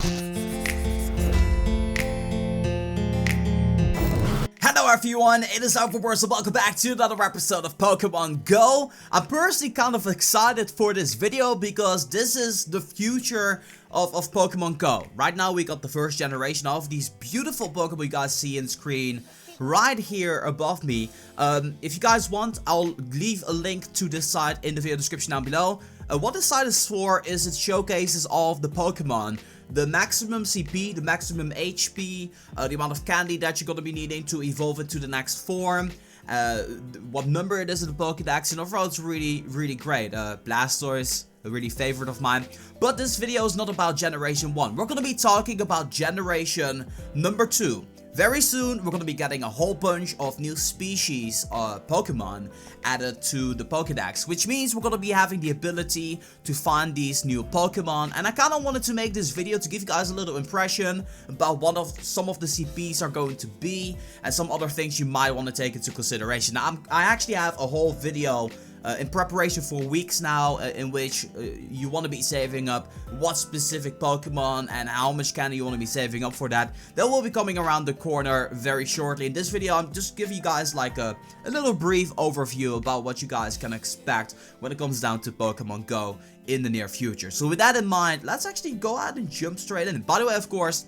Hello everyone, it is Overburst and welcome back to another episode of Pokemon Go. I'm personally kind of excited for this video because this is the future of Pokemon Go. Right now we got the first generation of these beautiful Pokemon you guys see on screen right here above me. If you guys want, I'll leave a link to this site in the video description down below. What this site is for is it showcases all of the Pokemon. The maximum CP, the maximum HP, the amount of candy that you're going to be needing to evolve it to the next form, what number it is in the Pokédex, and overall it's really great. Blastoise, a really favorite of mine. But this video is not about Generation 1. We're going to be talking about Generation number 2. Very soon, we're going to be getting a whole bunch of new species Pokemon added to the Pokédex, which means we're going to be having the ability to find these new Pokemon. And I kind of wanted to make this video to give you guys a little impression about what some of the CPs are going to be and some other things you might want to take into consideration. Now, I actually have a whole video in preparation for weeks now, in which you want to be saving up what specific Pokemon and how much candy you want to be saving up for that. That will be coming around the corner very shortly. In this video, I'm just giving you guys like a little brief overview about what you guys can expect when it comes down to Pokemon Go in the near future. So with that in mind, let's actually go ahead and jump straight in. By the way, of course,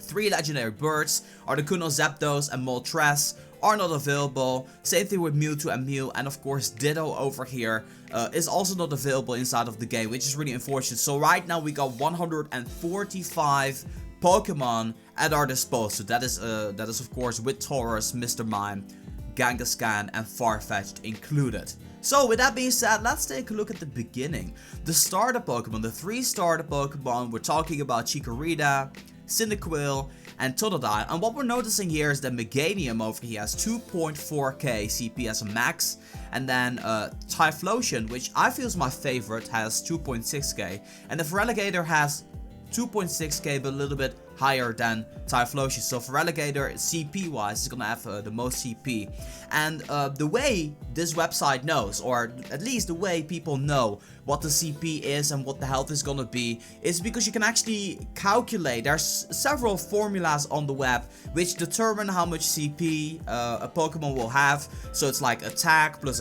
3 legendary birds, Articuno, Zapdos, and Moltres, are not available. Same thing with Mewtwo and Mew, and of course Ditto over here is also not available inside of the game, which is really unfortunate. So right now we got 145 Pokemon at our disposal. That is of course with Tauros, Mr. Mime, Kangaskhan, and Farfetch'd included. So with that being said, let's take a look at the beginning. The starter Pokemon, the 3 starter Pokemon, we're talking about Chikorita, Cyndaquil, and Totodile. And what we're noticing here is that Meganium over here has 2.4k CP as a max, and then Typhlosion, which I feel is my favorite, has 2.6k, and the Feraligatr has 2.6k but a little bit higher than Typhlosion. So Feraligatr, CP wise, is gonna have the most CP. And the way this website knows, or at least the way people know what the CP is and what the health is gonna be, is because you can actually calculate. There's several formulas on the web which determine how much CP a Pokemon will have. So it's like attack plus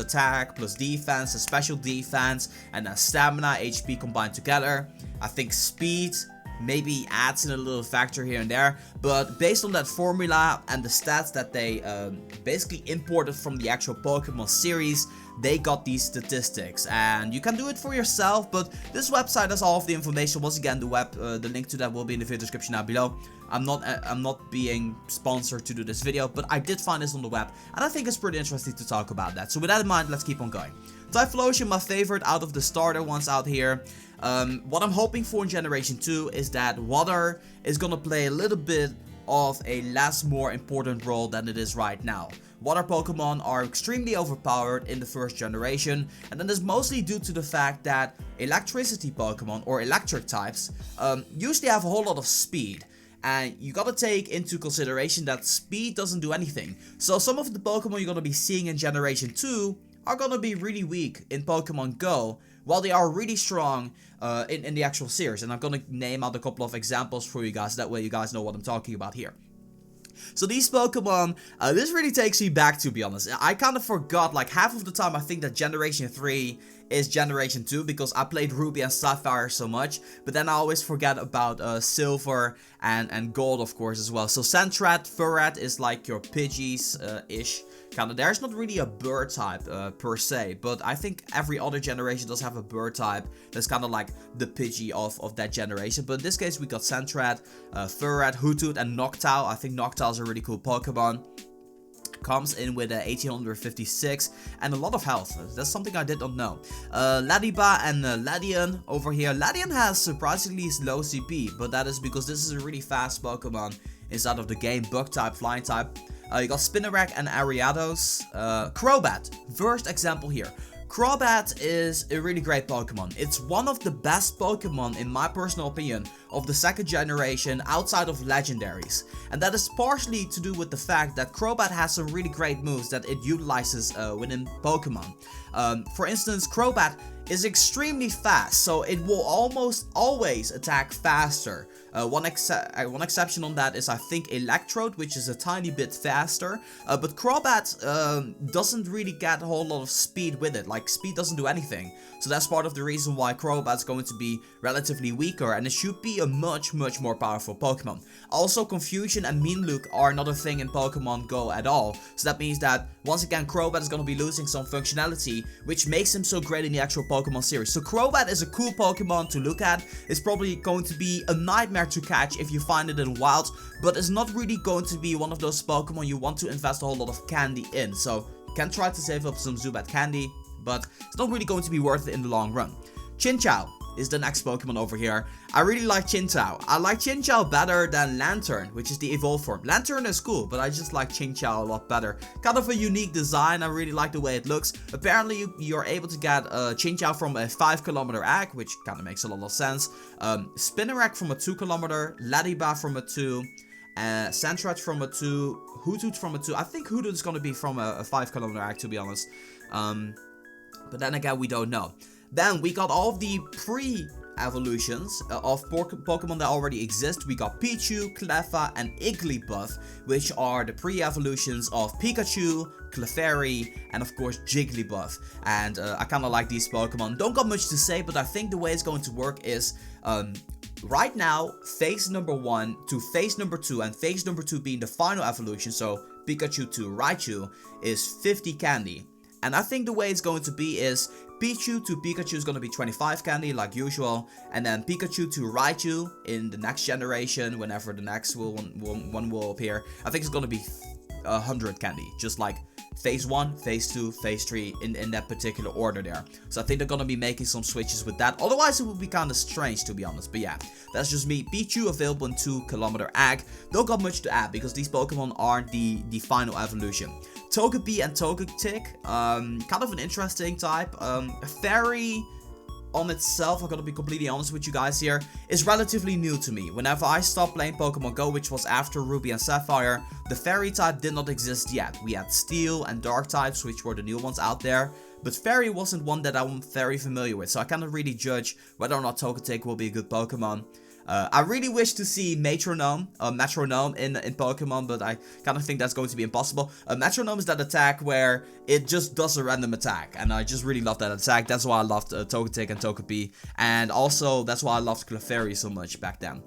defense, a special defense, and then stamina, HP combined together. I think speed maybe adds in a little factor here and there, but based on that formula and the stats that they basically imported from the actual Pokemon series, they got these statistics. And you can do it for yourself, but this website has all of the information. Once again, the link to that will be in the video description down below. I'm not being sponsored to do this video, but I did find this on the web, and I think it's pretty interesting to talk about that. So with that in mind, let's keep on going. Typhlosion, my favorite out of the starter ones out here. What I'm hoping for in Generation 2 is that water is gonna play a little bit of a more important role than it is right now. Water Pokemon are extremely overpowered in the first generation, and that is mostly due to the fact that electricity Pokemon, or electric types, usually have a whole lot of speed. And you gotta take into consideration that speed doesn't do anything. So some of the Pokemon you're gonna be seeing in Generation 2 are gonna be really weak in Pokemon Go, while they are really strong in the actual series. And I'm gonna name out a couple of examples for you guys, that way you guys know what I'm talking about here. So these Pokemon, this really takes me back, to be honest. I kind of forgot, like half of the time I think that Generation 3 is Generation 2 because I played Ruby and Sapphire so much, but then I always forget about Silver and Gold, of course, as well. So Sandrat, Furret is like your Pidgeys-ish. Kinda. There's not really a bird type per se, but I think every other generation does have a bird type that's kind of like the Pidgey of that generation. But in this case, we got Sandrat, Furret, Hoothoot, and Noctowl. I think Noctowl is a really cool Pokemon. Comes in with 1856 and a lot of health. That's something I did not know. Ladiba and Ladian over here. Ladian has surprisingly low CP, but that is because this is a really fast Pokemon inside of the game. Bug type, flying type. You got Spinarak and Ariados. Crobat, first example here. Crobat is a really great Pokemon. It's one of the best Pokemon, in my personal opinion, of the second generation outside of legendaries. And that is partially to do with the fact that Crobat has some really great moves that it utilizes within Pokemon. For instance, Crobat is extremely fast, so it will almost always attack faster One exception on that is I think Electrode, which is a tiny bit faster. But Crobat doesn't really get a whole lot of speed with it. Like, speed doesn't do anything. So that's part of the reason why Crobat's going to be relatively weaker, and it should be a much more powerful Pokemon. Also, Confusion and Mean Look are not a thing in Pokemon Go at all. So that means that, once again, Crobat is going to be losing some functionality, which makes him so great in the actual Pokemon series. So Crobat is a cool Pokemon to look at. It's probably going to be a nightmare to catch if you find it in wild, but it's not really going to be one of those Pokemon you want to invest a whole lot of candy in. So you can try to save up some Zubat candy, but it's not really going to be worth it in the long run. Chinchou is the next Pokemon over here. I really like Chinchou. I like Chinchou better than Lantern, which is the evolved form. Lantern is cool, but I just like Chinchou a lot better. Kind of a unique design. I really like the way it looks. Apparently, you're able to get Chinchou from a 5-kilometer egg, which kind of makes a lot of sense. Spinarak from a 2-kilometer, Ladiba from a 2, Sandrat from a 2, Hoothoot from a 2. I think Hoothoot is going to be from a 5-kilometer egg, to be honest. But then again, we don't know. Then we got all of the pre-evolutions of Pokemon that already exist. We got Pichu, Cleffa, and Igglybuff, which are the pre-evolutions of Pikachu, Clefairy, and of course Jigglypuff. And I kind of like these Pokemon. Don't got much to say, but I think the way it's going to work is right now, phase number 1 to phase number 2, and phase number 2 being the final evolution, so Pikachu to Raichu, is 50 candy. And I think the way it's going to be is Pichu to Pikachu is going to be 25 candy like usual, and then Pikachu to Raichu in the next generation, whenever the next one will appear, I think it's going to be 100 candy, just like phase 1, phase 2, phase 3 in that particular order there. So I think they're going to be making some switches with that, otherwise it would be kind of strange, to be honest. But yeah, that's just me. Pichu available in 2-kilometer egg. Don't got much to add because these Pokemon aren't the final evolution. Togepi and Togetic, kind of an interesting type. Fairy on itself, I'm gonna be completely honest with you guys here, is relatively new to me. Whenever I stopped playing Pokemon Go, which was after Ruby and Sapphire, the Fairy type did not exist yet. We had Steel and Dark types, which were the new ones out there, but Fairy wasn't one that I'm very familiar with, so I cannot really judge whether or not Togetic will be a good Pokemon. I really wish to see Metronome in Pokemon, but I kind of think that's going to be impossible. Metronome is that attack where it just does a random attack, and I just really love that attack. That's why I loved Togetic and Togepi, and also that's why I loved Clefairy so much back then.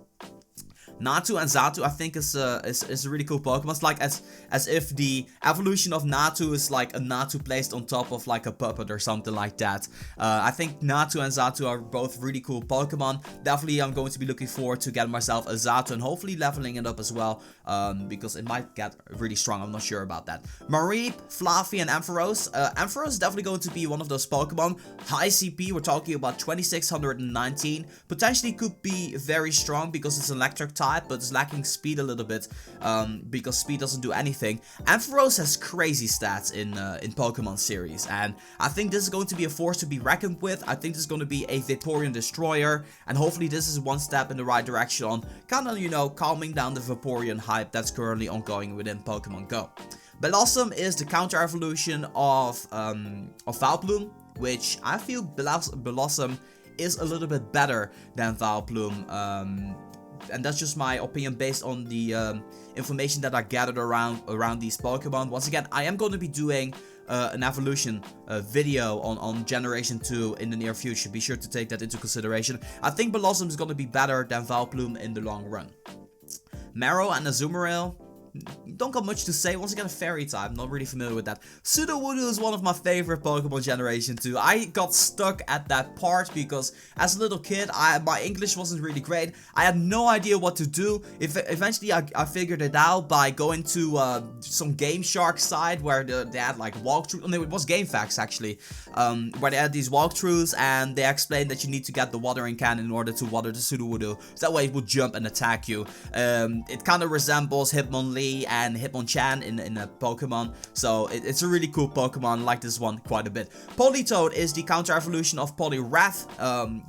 Natu and Xatu, I think, is a really cool Pokemon. It's like as if the evolution of Natu is like a Natu placed on top of like a puppet or something like that. I think Natu and Xatu are both really cool Pokemon. Definitely, I'm going to be looking forward to getting myself a Xatu and hopefully leveling it up as well, because it might get really strong. I'm not sure about that. Mareep, Fluffy, and Ampharos. Ampharos is definitely going to be one of those Pokemon. High CP, we're talking about 2619. Potentially could be very strong because it's an electric type, but it's lacking speed a little bit, because speed doesn't do anything. Ampharos has crazy stats in Pokemon series, and I think this is going to be a force to be reckoned with. I think this is going to be a Vaporeon destroyer, and hopefully this is one step in the right direction on kind of, you know, calming down the Vaporeon hype that's currently ongoing within Pokemon Go. Blossom is the counter evolution of Vileplume, which I feel Blossom is a little bit better than Vileplume. And that's just my opinion based on the information that I gathered around these Pokemon. Once again, I am going to be doing an evolution video on Generation 2 in the near future. Be sure to take that into consideration. I think Blossom is going to be better than Vileplume in the long run. Marrow and Azumarill, don't got much to say. Once again, a fairy type. Not really familiar with that. Sudowoodo is one of my favorite Pokemon Generation 2. I got stuck at that part because as a little kid, my English wasn't really great. I had no idea what to do. Eventually, I figured it out by going to some Game Shark site where they had like walkthroughs. No, it was Game Facts actually, where they had these walkthroughs and they explained that you need to get the watering can in order to water the Sudowoodo. So that way it would jump and attack you. It kind of resembles Hitmonlee Octillery and Hitmonchan in a Pokemon. So it's a really cool Pokemon. I like this one quite a bit. Politoed is the counter evolution of Poliwrath.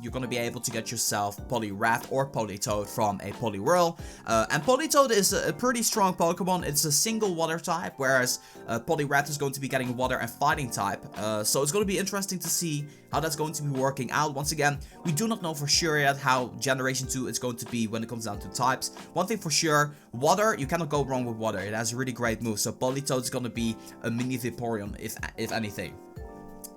You're gonna be able to get yourself Poliwrath or Politoed from a Poliwhirl. And Politoed is a pretty strong Pokemon. It's a single water type, whereas Poliwrath is going to be getting water and fighting type. So it's going to be interesting to see how that's going to be working out. Once again, we do not know for sure yet how Generation 2 is going to be when it comes down to types. One thing for sure, water, you cannot go wrong with water. It has a really great move. So Politoed is going to be a mini Vaporeon, if anything.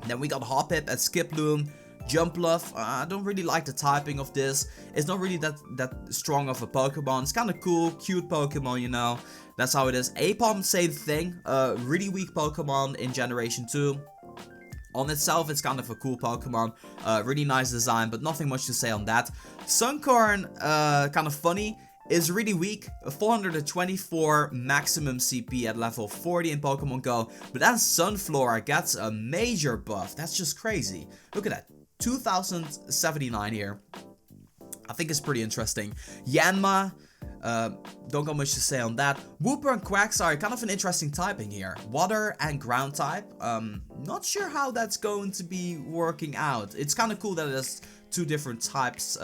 Then we got Hoppip at Skiploom. Jumpluff, I don't really like the typing of this. It's not really that strong of a Pokemon. It's kind of cool, cute Pokemon, you know. That's how it is. Apom, same thing. Really weak Pokemon in Generation 2. On itself, it's kind of a cool Pokemon. Really nice design, but nothing much to say on that. Suncorn, kind of funny. Is really weak, 424 maximum CP at level 40 in Pokemon Go. But then Sunflora gets a major buff. That's just crazy. Look at that. 2079 here. I think it's pretty interesting. Yanma, don't got much to say on that. Wooper and Quagsire, kind of an interesting typing here. Water and ground type. Not sure how that's going to be working out. It's kind of cool that it has two different types.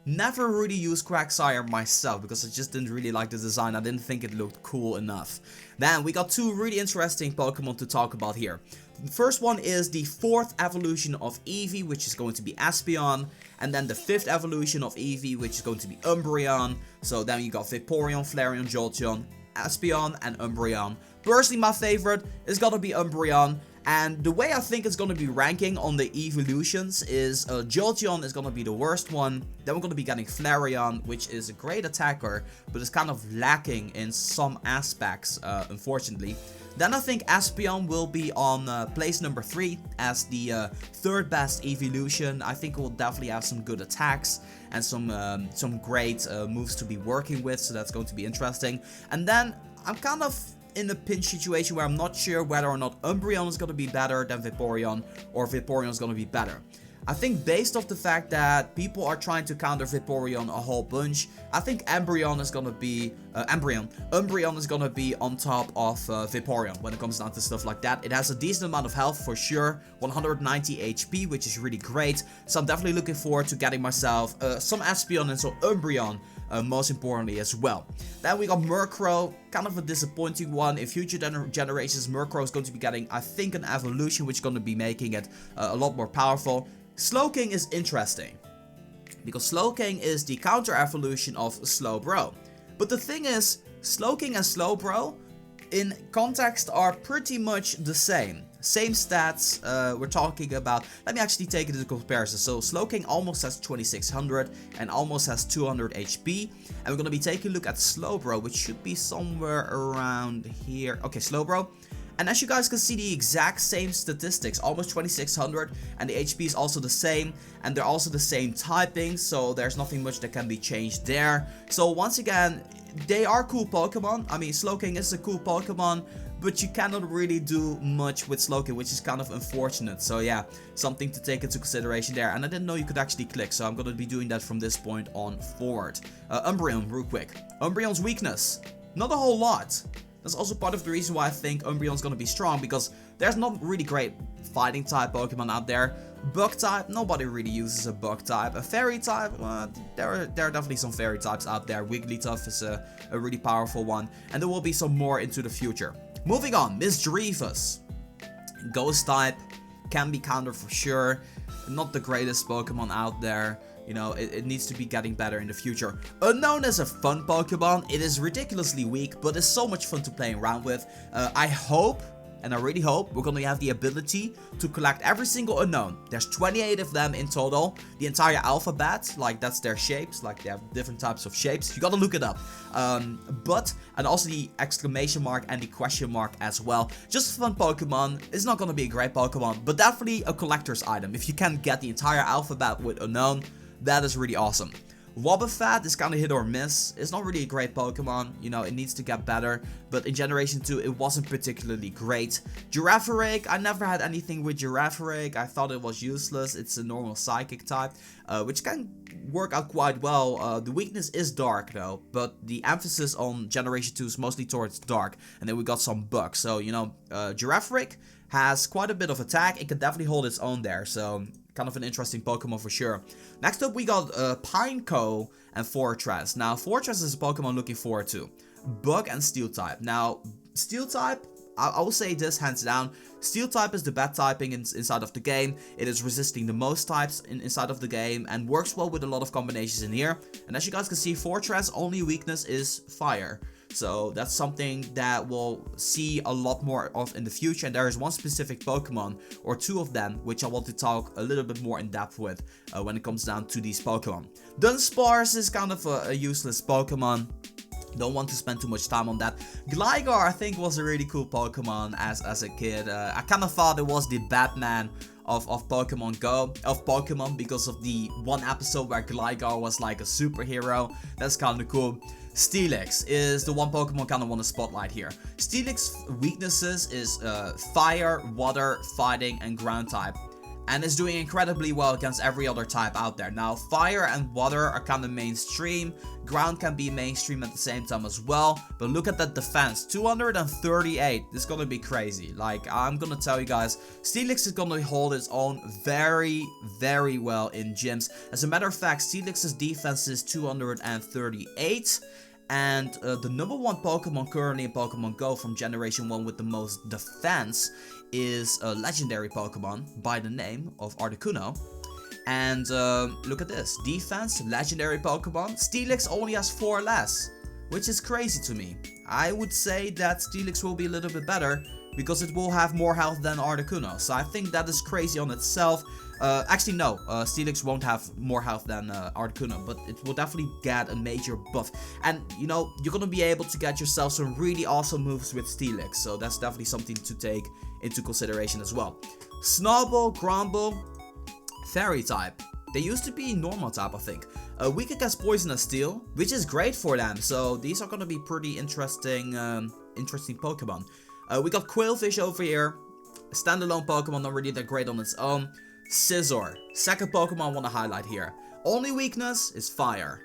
Never really used Quagsire myself because I just didn't really like the design. I didn't think it looked cool enough. Then we got two really interesting Pokemon to talk about here. The first one is the 4th evolution of Eevee, which is going to be Espeon. And then the 5th evolution of Eevee, which is going to be Umbreon. So then you got Vaporeon, Flareon, Jolteon, Espeon, and Umbreon. Personally, my favorite is gonna be Umbreon. And the way I think it's going to be ranking on the evolutions is Jolteon is going to be the worst one. Then we're going to be getting Flareon, which is a great attacker, but is kind of lacking in some aspects, unfortunately. Then I think Espeon will be on place number 3 as the 3rd best evolution. I think it will definitely have some good attacks and some great moves to be working with, so that's going to be interesting. And then I'm kind of in a pinch situation where I'm not sure whether or not Umbreon is going to be better than Vaporeon or Vaporeon is going to be better. I think based off the fact that people are trying to counter Vaporeon a whole bunch, I think Umbreon is gonna be on top of Vaporeon when it comes down to stuff like that. It has a decent amount of health for sure, 190 HP, which is really great. So I'm definitely looking forward to getting myself some Espeon and some Umbreon, most importantly as well. Then we got Murkrow, kind of a disappointing one. In future generations, Murkrow is going to be getting, I think, an evolution which is going to be making it a lot more powerful. Slowking is interesting, because Slowking is the counter evolution of Slowbro. But the thing is, Slowking and Slowbro in context are pretty much the same. Same stats, we're talking about, let me actually take it into comparison. So Slowking almost has 2600 and almost has 200 HP. And we're going to be taking a look at Slowbro, which should be somewhere around here. Okay, Slowbro. And as you guys can see, the exact same statistics, almost 2600, and the HP is also the same, and they're also the same typing, so there's nothing much that can be changed there. So once again, they are cool Pokemon. I mean, Slowking is a cool Pokemon, but you cannot really do much with Slowking, which is kind of unfortunate. So yeah, something to take into consideration there. And I didn't know you could actually click, so I'm going to be doing that from this point on forward. Umbreon, real quick. Umbreon's weakness, not a whole lot. That's also part of the reason why I think Umbreon's gonna be strong, because there's not really great fighting type Pokemon out there. Bug type, nobody really uses a bug type. A fairy type, there are definitely some fairy types out there. Wigglytuff is a really powerful one, and there will be some more into the future. Moving on, Miss Girafarig. Ghost type, can be countered for sure. Not the greatest Pokemon out there. You know, it needs to be getting better in the future. Unknown is a fun Pokemon. It is ridiculously weak, but it's so much fun to play around with. I hope, and I really hope, we're going to have the ability to collect every single Unknown. There's 28 of them in total. The entire alphabet, like that's their shapes, like they have different types of shapes. You gotta look it up. And also the exclamation mark and the question mark as well. Just a fun Pokemon. It's not going to be a great Pokemon, but definitely a collector's item. If you can get the entire alphabet with Unknown, that is really awesome. Wobbuffet is kind of hit or miss. It's not really a great Pokemon, you know, it needs to get better, but in Generation 2 it wasn't particularly great. Girafarig, I never had anything with Girafarig. I thought it was useless. It's a normal Psychic type, which can work out quite well. The weakness is Dark though, but the emphasis on Generation 2 is mostly towards Dark, and then we got some Bug. So, you know, Girafarig has quite a bit of attack. It can definitely hold its own there, so kind of an interesting Pokemon for sure. Next up, we got Pineco and Fortress. Now, Fortress is a Pokemon looking forward to. Bug and Steel type. Now, Steel type, I will say this hands down. Steel type is the bad typing inside of the game. It is resisting the most types inside of the game and works well with a lot of combinations in here. And as you guys can see, Fortress only weakness is Fire. So that's something that we'll see a lot more of in the future, and there is one specific Pokemon, or two of them, which I want to talk a little bit more in depth with when it comes down to these Pokemon. Dunsparce is kind of a useless Pokemon. Don't want to spend too much time on that. Gligar, I think, was a really cool Pokemon as a kid. I kind of thought it was the Batman of Pokemon Go, because of the one episode where Gligar was like a superhero. That's kind of cool. Steelix is the one Pokemon kind of want to spotlight here. Steelix weaknesses is Fire, Water, Fighting, and Ground type. And is doing incredibly well against every other type out there. Now, Fire and Water are kind of mainstream. Ground can be mainstream at the same time as well. But look at that defense. 238. This is going to be crazy. Like, I'm going to tell you guys, Steelix is going to hold its own very, very well in gyms. As a matter of fact, Steelix's defense is 238. And the number one Pokemon currently in Pokemon Go from Generation 1 with the most defense is a legendary Pokemon by the name of Articuno. And look at this. Defense, legendary Pokemon. Steelix only has 4 less, which is crazy to me. I would say that Steelix will be a little bit better because it will have more health than Articuno. So I think that is crazy on itself. Actually, no. Steelix won't have more health than Articuno, but it will definitely get a major buff. And, you know, you're going to be able to get yourself some really awesome moves with Steelix. So that's definitely something to take into consideration as well. Snowball, Grumble, Fairy type. They used to be normal type, I think. Weak against Poisonous Steel, which is great for them. So these are going to be pretty interesting Pokemon. We got Quailfish over here. Standalone Pokemon, not really that great on its own. Scizor, second Pokemon I want to highlight here. Only weakness is Fire.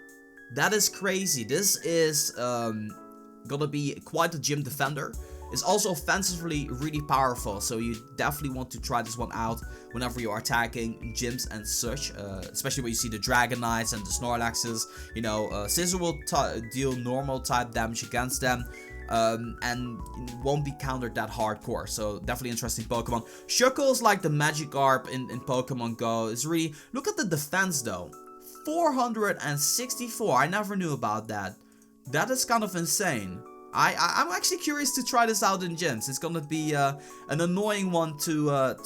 That is crazy. This is gonna be quite a gym defender. It's also offensively really powerful, so you definitely want to try this one out whenever you are attacking gyms and such, especially when you see the Dragonites and the Snorlaxes. You know, Scizor will deal normal type damage against them. And won't be countered that hardcore, so definitely interesting Pokemon. Shuckle is like the Magikarp in Pokemon Go. It's really, look at the defense though, 464. I never knew about that. That is kind of insane. I'm actually curious to try this out in gyms. It's gonna be an annoying one to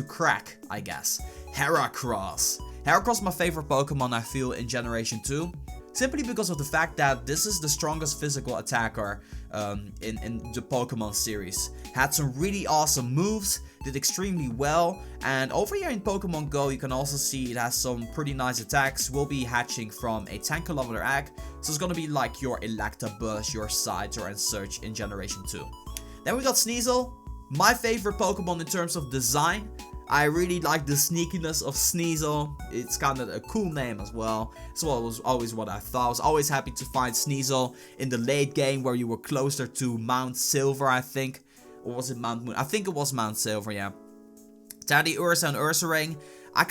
crack, I guess. Heracross. Heracross is my favorite Pokemon, I feel, in Generation 2. Simply because of the fact that this is the strongest physical attacker in the Pokemon series. Had some really awesome moves, did extremely well, and over here in Pokemon Go you can also see it has some pretty nice attacks. Will be hatching from a 10km egg, so it's gonna be like your Electabuzz, your Scizor and such in Generation 2. Then we got Sneasel, my favorite Pokemon in terms of design. I really like the sneakiness of Sneasel. It's kind of a cool name as well. So it was always what I thought. I was always happy to find Sneasel in the late game where you were closer to Mount Silver, I think. Or was it Mount Moon? I think it was Mount Silver, yeah. Teddy Ursa and Ursaring. I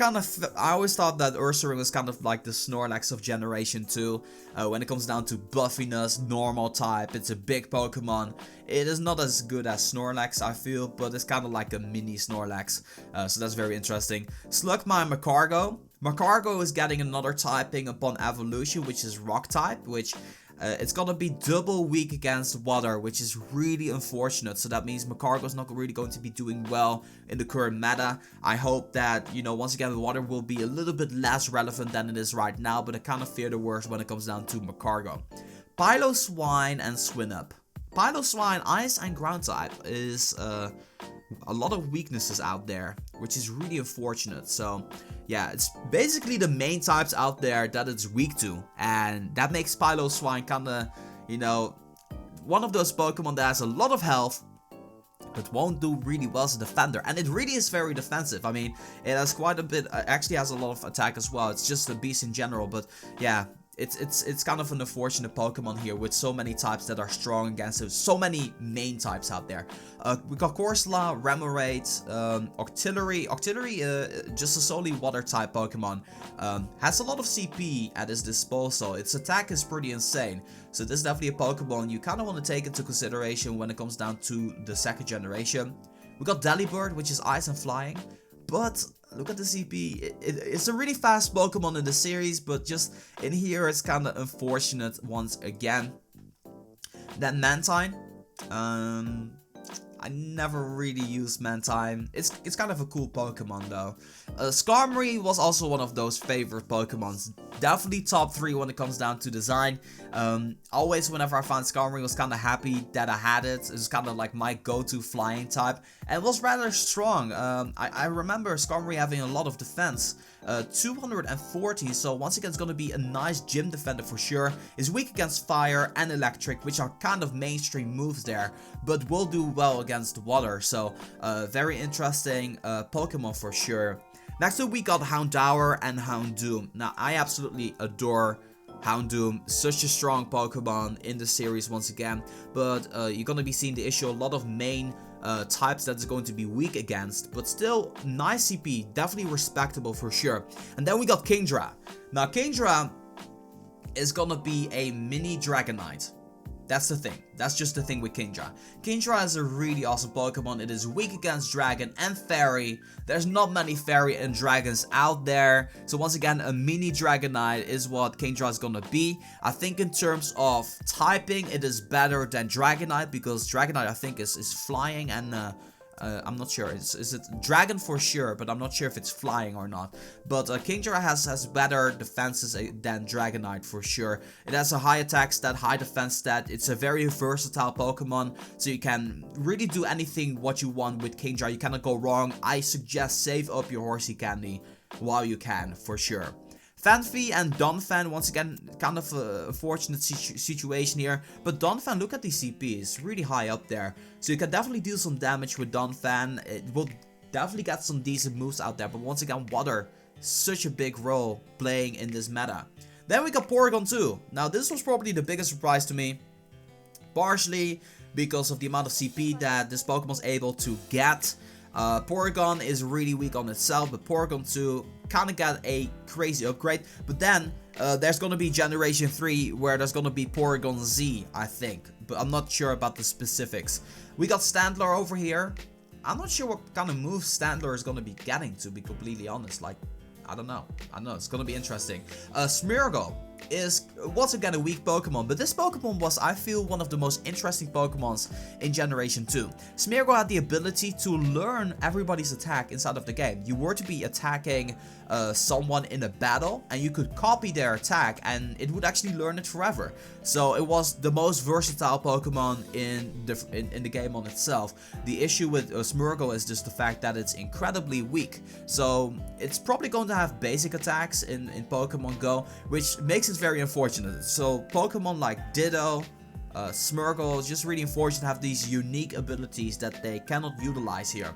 always thought that Ursaring was kind of like the Snorlax of Generation 2. When it comes down to buffiness, normal type, it's a big Pokemon. It is not as good as Snorlax, I feel, but it's kind of like a mini Snorlax. So that's very interesting. Slugma and Magcargo. Magcargo is getting another typing upon evolution, which is Rock type, which it's gonna be double weak against water, which is really unfortunate. So that means Magcargo is not really going to be doing well in the current meta. I hope that, you know, once again, water will be a little bit less relevant than it is right now, but I kind of fear the worst when it comes down to Magcargo. Piloswine and Swinub. Piloswine, Ice and Ground type, is a lot of weaknesses out there, which is really unfortunate. So yeah, it's basically the main types out there that it's weak to, and that makes Piloswine kinda, you know, one of those Pokemon that has a lot of health, but won't do really well as a defender. And it really is very defensive. I mean, it has quite a bit, actually has a lot of attack as well. It's just a beast in general, but yeah, it's kind of an unfortunate Pokemon here with so many types that are strong against it. So many main types out there. We got Corsola, Remoraid, Octillery. Octillery, just a solely water type Pokemon, has a lot of CP at its disposal. Its attack is pretty insane. So this is definitely a Pokemon you kind of want to take into consideration when it comes down to the second generation. We got Delibird, which is Ice and Flying. But look at the CP. It's a really fast Pokemon in the series, but just in here it's kind of unfortunate once again. Then Mantine. I never really used Mantine. It's kind of a cool Pokemon though. Skarmory was also one of those favorite Pokemons. Definitely top 3 when it comes down to design. Always whenever I found Skarmory, was kind of happy that I had it. It was kind of like my go-to flying type, and it was rather strong. I remember Skarmory having a lot of defense. 240, so once again it's going to be a nice gym defender for sure. Is weak against fire and electric, which are kind of mainstream moves there, but will do well against water. So very interesting Pokemon for sure. Next up we got Houndour and Houndoom. Now I absolutely adore Houndoom, such a strong Pokemon in the series once again, but you're gonna be seeing the issue, a lot of main types that's going to be weak against, but still nice CP, definitely respectable for sure. And then we got Kingdra. Now Kingdra is gonna be a mini Dragonite. That's the thing. That's just the thing with Kingdra. Kingdra is a really awesome Pokemon. It is weak against Dragon and Fairy. There's not many Fairy and Dragons out there. So once again, a mini Dragonite is what Kingdra is gonna be. I think in terms of typing, it is better than Dragonite, because Dragonite I think is flying and I'm not sure. Is it Dragon for sure, but I'm not sure if it's flying or not. But Kingdra has better defenses than Dragonite for sure. It has a high attack stat, high defense stat. It's a very versatile Pokemon, so you can really do anything what you want with Kingdra. You cannot go wrong. I suggest save up your horsey candy while you can, for sure. Fanfi and Donphan, once again, kind of a fortunate situation here. But Donphan, look at the CP, it's really high up there. So you can definitely do some damage with Donphan. It will definitely get some decent moves out there. But once again, water, such a big role playing in this meta. Then we got Porygon 2. Now this was probably the biggest surprise to me. Partially because of the amount of CP that this Pokemon is able to get. Porygon is really weak on itself, but Porygon 2 kind of got a crazy upgrade. But then there's gonna be Generation 3 where there's gonna be Porygon Z, I think, but I'm not sure about the specifics. We got Standler over here. I'm not sure what kind of moves Standler is gonna be getting, to be completely honest. Like, I don't know. It's gonna be interesting. Smeargle is once again a weak Pokemon, but this Pokemon was, I feel, one of the most interesting Pokemons in Generation 2. Smeargle had the ability to learn everybody's attack inside of the game. You were to be attacking someone in a battle, and you could copy their attack, and it would actually learn it forever. So it was the most versatile Pokemon in the game on itself. The issue with Smeargle is just the fact that it's incredibly weak. So it's probably going to have basic attacks in Pokemon Go, which makes it very unfortunate. So Pokemon like Ditto, Smeargle, it's just really unfortunate to have these unique abilities that they cannot utilize here.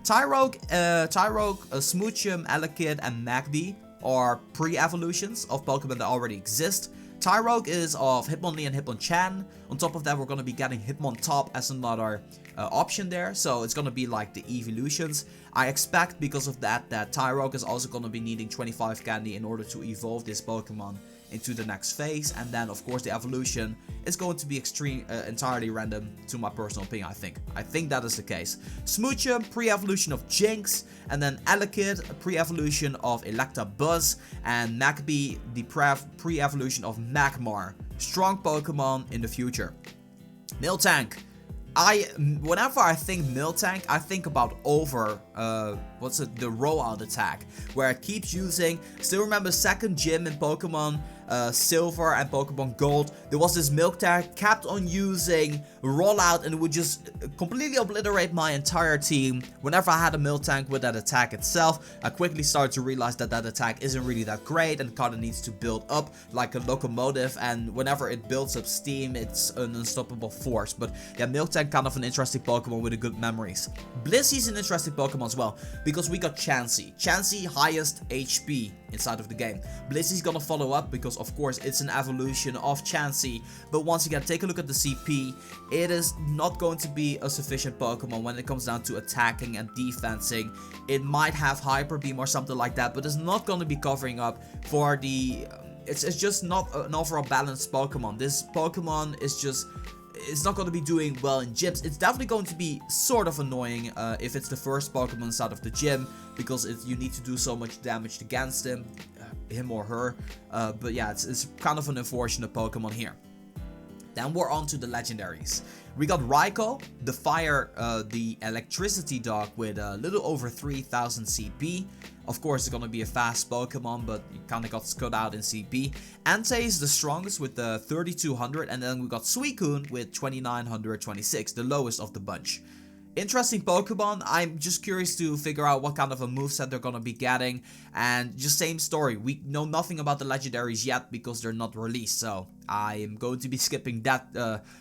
Tyrogue, Smoochum, Elekid, and Magby are pre-evolutions of Pokemon that already exist. Tyrogue is of Hitmonlee and Hitmonchan. On top of that, we're going to be getting Hitmontop as another option there. So it's going to be like the evolutions. I expect because of that Tyrogue is also going to be needing 25 candy in order to evolve this Pokemon into the next phase. And then of course the evolution is going to be entirely random, to my personal opinion. I think that is the case. Smoochum, pre-evolution of Jinx, and then Elekid, pre-evolution of Electabuzz, and Magby, the pre-evolution of Magmar. Strong Pokemon in the future. Miltank. Whenever I think Miltank, I think about the rollout attack, where it keeps using, still remember second gym in Pokemon Silver and Pokemon Gold, there was this Miltank kept on using Rollout, and it would just completely obliterate my entire team. Whenever I had a Miltank with that attack itself, I quickly started to realize that that attack isn't really that great and kind of needs to build up like a locomotive, and whenever it builds up steam, it's an unstoppable force. But yeah, Miltank, kind of an interesting Pokemon with a good memories. Blissey's an interesting Pokemon as well, because we got Chansey. Chansey, highest HP inside of the game. Blissey's gonna follow up because of course it's an evolution of Chansey, but once again, take a look at the CP. It is not going to be a sufficient Pokemon when it comes down to attacking and defensing. It might have Hyper Beam or something like that, but it's not going to be covering up for the... It's just not an overall balanced Pokemon. This Pokemon is just... It's not going to be doing well in gyms. It's definitely going to be sort of annoying if it's the first Pokemon inside of the gym, because you need to do so much damage against him or her. But yeah, it's kind of an unfortunate Pokemon here. Then we're on to the legendaries. We got Raikou, the electricity dog with a little over 3000 CP. Of course, it's gonna be a fast Pokemon, but you kinda got cut out in CP. Entei is the strongest with 3200, and then we got Suicune with 2926, the lowest of the bunch. Interesting Pokemon. I'm just curious to figure out what kind of a moveset they're gonna be getting. And just same story. We know nothing about the legendaries yet because they're not released. So I am going to be skipping that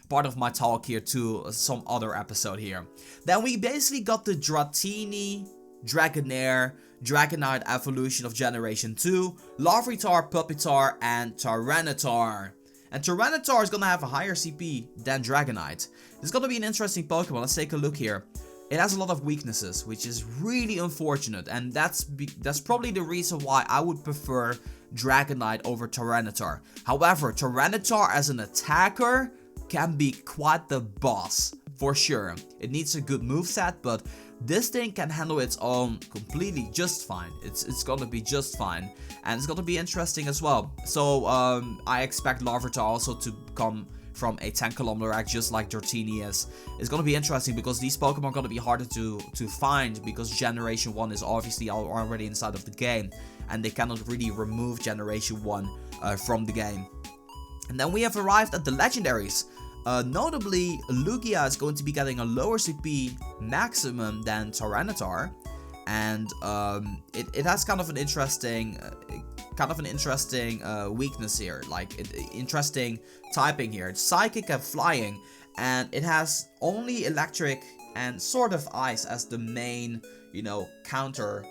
part of my talk here to some other episode here. Then we basically got the Dratini, Dragonair, Dragonite evolution of Generation 2, Larvitar, Pupitar, and Tyranitar. And Tyranitar is gonna have a higher CP than Dragonite. It's gonna be an interesting Pokemon. Let's take a look here. It has a lot of weaknesses, which is really unfortunate, and that's probably the reason why I would prefer Dragonite over Tyranitar. However, Tyranitar as an attacker can be quite the boss, for sure. It needs a good moveset, but this thing can handle its own completely just fine. It's gonna be just fine, and it's gonna be interesting as well. So I expect Larvitar also to come from a 10km act, just like Dratini is. It's gonna be interesting because these Pokemon are gonna be harder to find, because Generation 1 is obviously already inside of the game, and they cannot really remove Generation 1 from the game. And then we have arrived at the legendaries. Notably, Lugia is going to be getting a lower CP maximum than Tyranitar, and it has kind of an interesting weakness here, like interesting typing here. It's Psychic and Flying, and it has only Electric and sort of Ice as the main, counter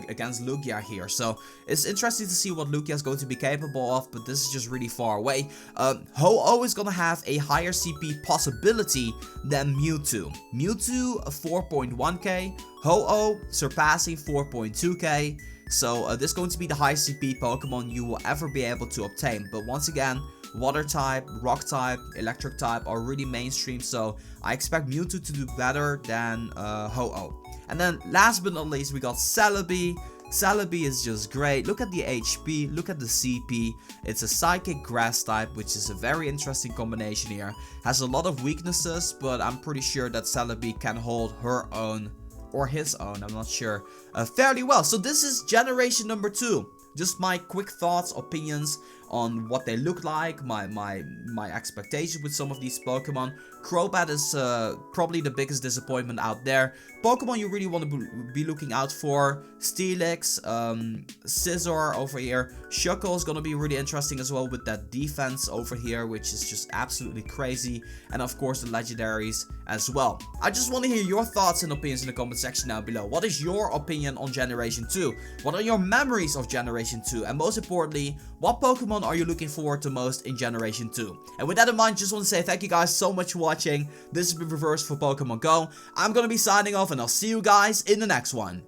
against Lugia here. So it's interesting to see what Lugia is going to be capable of, but this is just really far away. Ho-Oh is going to have a higher CP possibility than Mewtwo. Mewtwo 4.1k, Ho-Oh surpassing 4.2k. So this is going to be the highest CP Pokemon you will ever be able to obtain. But once again, Water type, Rock type, Electric type are really mainstream, so I expect Mewtwo to do better than Ho-Oh. And then last but not least, we got Celebi. Celebi is just great. Look at the HP, look at the CP. It's a Psychic Grass type, which is a very interesting combination here. Has a lot of weaknesses, but I'm pretty sure that Celebi can hold her own, or his own, I'm not sure, fairly well. So this is generation number 2. Just my quick thoughts, opinions on what they look like, my expectations with some of these Pokemon. Crobat is probably the biggest disappointment out there. Pokemon you really want to be looking out for: Steelix, Scizor over here. Shuckle is going to be really interesting as well with that defense over here, which is just absolutely crazy. And of course the legendaries as well. I just want to hear your thoughts and opinions in the comment section down below. What is your opinion on Generation 2? What are your memories of Generation 2? And most importantly, what Pokemon are you looking forward to most in Generation 2? And with that in mind, just want to say thank you guys so much for watching. This has been Reverse for Pokemon Go. I'm going to be signing off, and I'll see you guys in the next one.